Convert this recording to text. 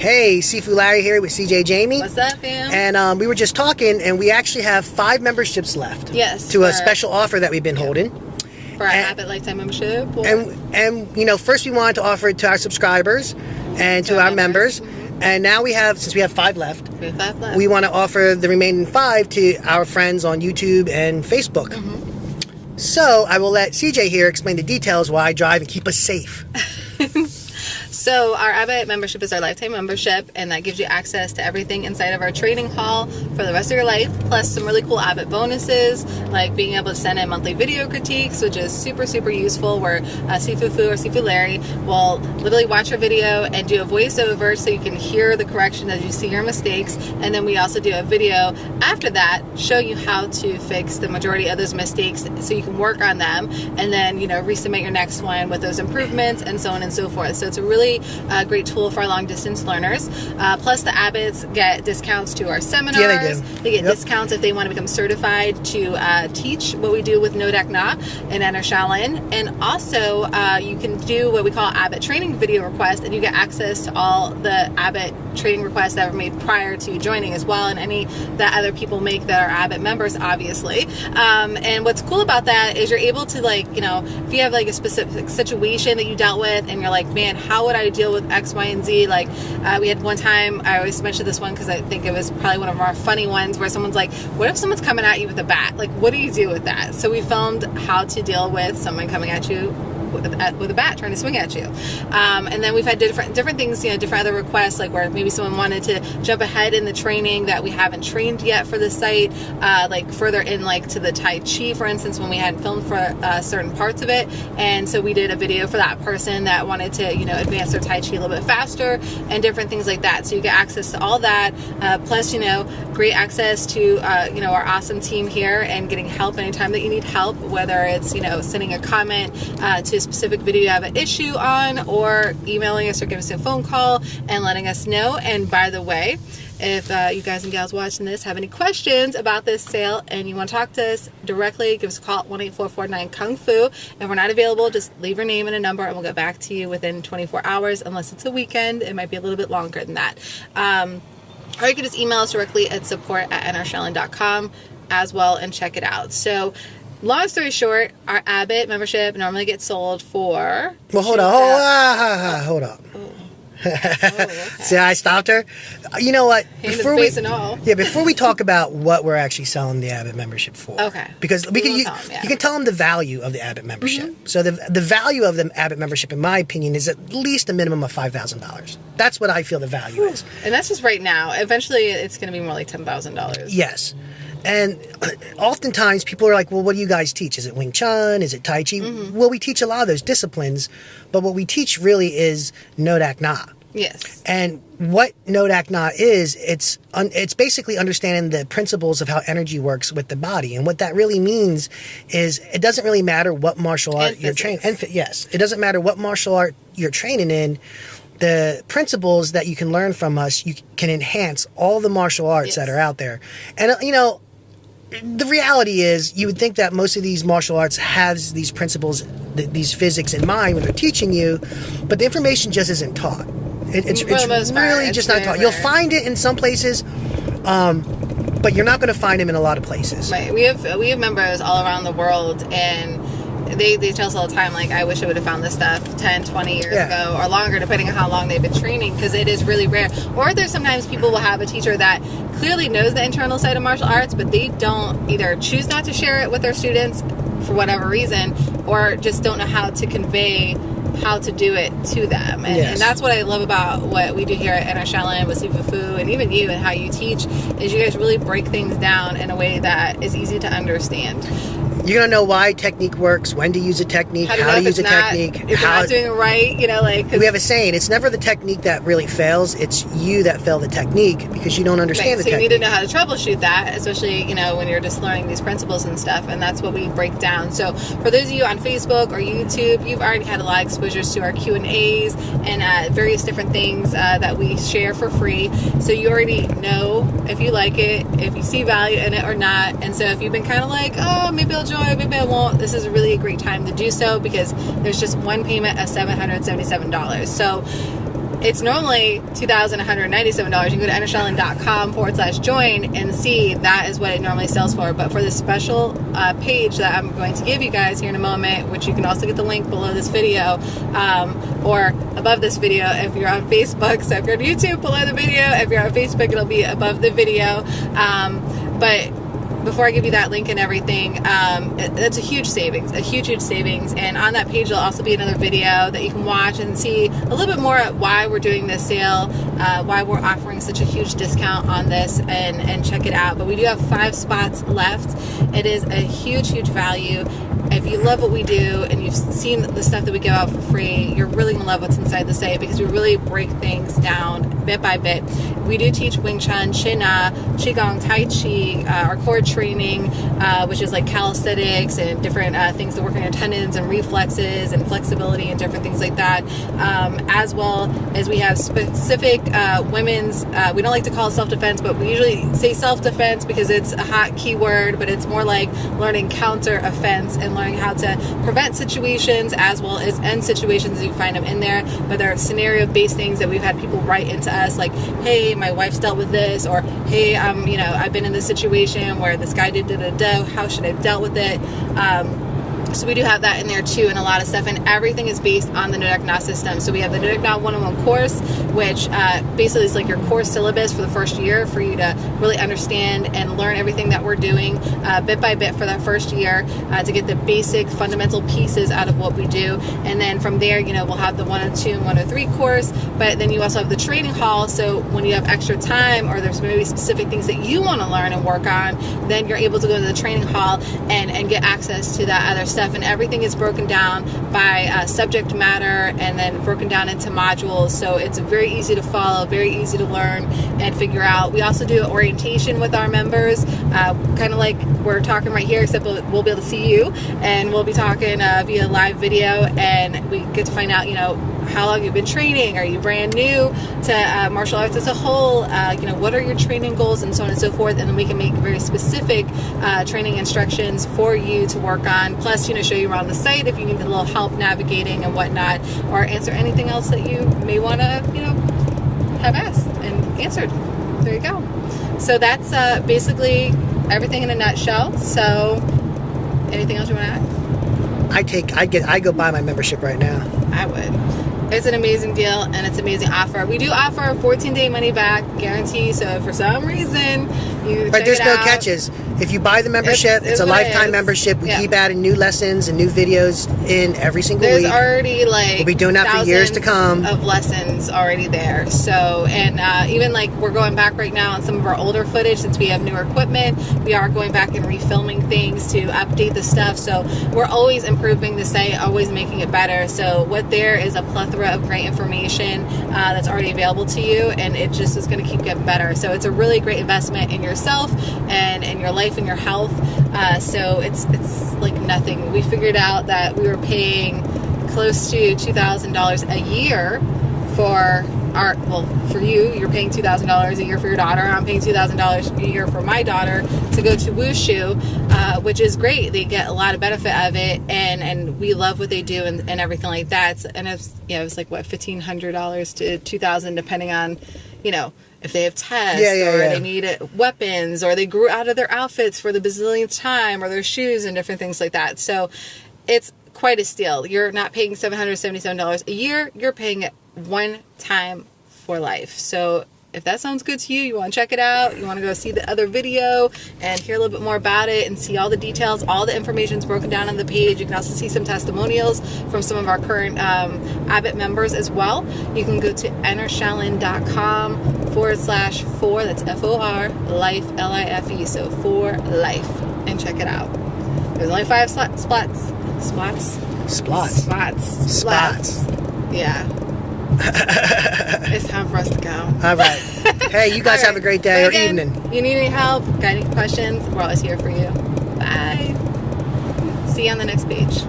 Hey, Sifu Larry here with CJ Jamie. What's up, fam? And we were just talking, and we actually have 5 memberships left. Yes. To a special offer that we've been holding. For our Abbott Lifetime membership. And you know, first we wanted to offer it to our subscribers and to our members. Mm-hmm. And now since we have 5 left, we want to offer the remaining 5 to our friends on YouTube and Facebook. Mm-hmm. So I will let CJ here explain the details while I drive and keep us safe. So our Abbott membership is our lifetime membership, and that gives you access to everything inside of our training hall for the rest of your life, plus some really cool Abbott bonuses, like being able to send in monthly video critiques, which is super, super useful, where Sifu Phu or Sifu Larry will literally watch your video and do a voiceover so you can hear the correction as you see your mistakes. And then we also do a video after that showing you how to fix the majority of those mistakes so you can work on them, and then, you know, resubmit your next one with those improvements and so on and so forth. So it's a really great tool for our long distance learners. Plus the Abbotts get discounts to our seminars. Yeah, they do. They get discounts if they want to become certified to teach what we do with Ngo Dac Na and Enter Shaolin. And also you can do what we call Abbott training video requests, and you get access to all the Abbott training requests that were made prior to joining as well, and any that other people make that are Abbott members, obviously. And what's cool about that is you're able to, like, you know, if you have like a specific situation that you dealt with and you're like, man, how would I deal with X, Y, and Z? Like we had one time, I always mention this one because I think it was probably one of our funny ones, where someone's like, what if someone's coming at you with a bat? Like, what do you do with that? So we filmed how to deal with someone coming at you with a bat trying to swing at you. And then we've had different things, you know, different other requests, like where maybe someone wanted to jump ahead in the training that we haven't trained yet for the site, like further in, like to the Tai Chi, for instance, when we hadn't filmed for certain parts of it. And so we did a video for that person that wanted to, you know, advance their Tai Chi a little bit faster and different things like that. So you get access to all that, plus, you know, great access to, you know, our awesome team here and getting help anytime that you need help, whether it's, you know, sending a comment to a specific video you have an issue on, or emailing us or giving us a phone call and letting us know. And by the way, if you guys and gals watching this have any questions about this sale and you want to talk to us directly, give us a call at 1-844-9-KUNG-FU. If we're not available, just leave your name and a number and we'll get back to you within 24 hours, unless it's a weekend. It might be a little bit longer than that. Or you can just email us directly at support@nrshaolin.com as well and check it out. So long story short, our Abbott membership normally gets sold for... Well, hold on. Okay. See how I stopped her? You know what? Before we talk about what we're actually selling the Abbott membership for. Okay. Because you can tell them the value of the Abbott membership. Mm-hmm. So the value of the Abbott membership, in my opinion, is at least a minimum of $5,000. That's what I feel the value is. And that's just right now. Eventually, it's going to be more like $10,000. Yes. And oftentimes people are like, well, what do you guys teach? Is it Wing Chun? Is it Tai Chi? Mm-hmm. Well, we teach a lot of those disciplines, but what we teach really is Ngo Dac Na. Yes. And what Ngo Dac Na is, it's basically understanding the principles of how energy works with the body. And what that really means is it doesn't really matter what martial art you're training. Yes. It doesn't matter what martial art you're training in. The principles that you can learn from us, you can enhance all the martial arts that are out there. And, you know, the reality is, you would think that most of these martial arts has these principles, these physics in mind when they're teaching you, but the information just isn't taught. It's really just not taught. You'll find it in some places, but you're not going to find them in a lot of places. Right. We have members all around the world, and they tell us all the time, like, I wish I would have found this stuff 10, 20 years ago or longer, depending on how long they've been training, because it is really rare. Or there's sometimes people will have a teacher that clearly knows the internal side of martial arts, but they don't either choose not to share it with their students for whatever reason, or just don't know how to convey how to do it to them. And that's what I love about what we do here at Enter Shaolin with Sifu Phu, and even you and how you teach, is you guys really break things down in a way that is easy to understand. You're going to know why technique works, when to use a technique, how to use a technique. If you're not doing it right, you know, like... We have a saying, it's never the technique that really fails, it's you that fail the technique because you don't understand the technique. So you need to know how to troubleshoot that, especially, you know, when you're just learning these principles and stuff, and that's what we break down. So for those of you on Facebook or YouTube, you've already had a lot of exposures to our Q&As and various different things that we share for free. So you already know if you like it, if you see value in it or not. And so if you've been kind of like, oh, maybe I'll join, maybe I won't, this is really a great time to do so, because there's just one payment of $777. So it's normally $2,197. You can go to entershaolin.com/join and see that is what it normally sells for. But for this special page that I'm going to give you guys here in a moment, which you can also get the link below this video, or above this video if you're on Facebook. So if you're on YouTube, below the video. If you're on Facebook, it'll be above the video. But before I give you that link and everything, it's a huge savings, huge savings. And on that page, there'll also be another video that you can watch and see a little bit more at why we're doing this sale, why we're offering such a huge discount on this, and check it out. But we do have 5 spots left. It is a huge value. If you love what we do and you've seen the stuff that we give out for free, you're really going to love what's inside the site, because we really break things down bit by bit. We do teach Wing Chun, Chin Na, Qigong, Tai Chi, our core training, which is like calisthenics and different things that work on your tendons and reflexes and flexibility and different things like that. As well as we have specific women's, we don't like to call it self-defense, but we usually say self-defense because it's a hot keyword, but it's more like learning counter-offense and learning how to prevent situations as well as end situations as you find them in there. But there are scenario-based things that we've had people write into us like, hey, my wife's dealt with this, or hey, I've been in this situation where this guy did da-da-da, how should I have dealt with it? So we do have that in there too, and a lot of stuff, and everything is based on the Ngo Dac Na system. So we have the Ngo Dac Na 101 course, which basically is like your core syllabus for the first year for you to really understand and learn everything that we're doing bit by bit for that first year to get the basic fundamental pieces out of what we do. And then from there, we'll have the 102 and 103 course, but then you also have the training hall. So when you have extra time or there's maybe specific things that you want to learn and work on, then you're able to go to the training hall and get access to that other stuff. And everything is broken down by subject matter and then broken down into modules. So it's very easy to follow, very easy to learn and figure out. We also do orientation with our members, kind of like we're talking right here, except we'll be able to see you, and we'll be talking via live video, and we get to find out, how long you've been training. Are you brand new to martial arts as a whole? What are your training goals, and so on and so forth. And then we can make very specific training instructions for you to work on. Plus, show you around the site if you need a little help navigating and whatnot, or answer anything else that you may want to, have asked and answered. There you go. So that's basically everything in a nutshell. So, anything else you want to add? I go buy my membership right now. I would. It's an amazing deal, and it's an amazing offer. We do offer a 14-day money-back guarantee, so if for some reason you But there's no catches. If you buy the membership, it's a lifetime membership. We keep adding new lessons and new videos in every single week. There's already we'll be doing that for years to come. Of lessons already there. So, and even we're going back right now on some of our older footage since we have newer equipment. We are going back and refilming things to update the stuff. So we're always improving the site, always making it better. So what there is a plethora of great information that's already available to you, and it just is going to keep getting better. So it's a really great investment in yourself and in your life and your health. So it's like nothing. We figured out that we were paying close to $2,000 a year for for you, you're paying $2,000 a year for your daughter. I'm paying $2,000 a year for my daughter to go to Wushu, which is great. They get a lot of benefit of it, and we love what they do and everything like that. And it's like what, $1,500 to $2,000 depending on, if they have tests or they need weapons, or they grew out of their outfits for the bazillionth time, or their shoes and different things like that. So it's quite a steal. You're not paying $777 a year. You're paying it one time for life. So if that sounds good to you, you want to check it out, you want to go see the other video and hear a little bit more about it and see all the details, all the information is broken down on the page. You can also see some testimonials from some of our current Abbott members as well. You can go to entershaolin.com/4, that's FOR, life, LIFE, so for life, and check it out. There's only 5 spots. Yeah. It's time for us to go. All right. Hey, you guys have a great day or evening. You need any help? Got any questions? We're always here for you. Bye. See you on the next page.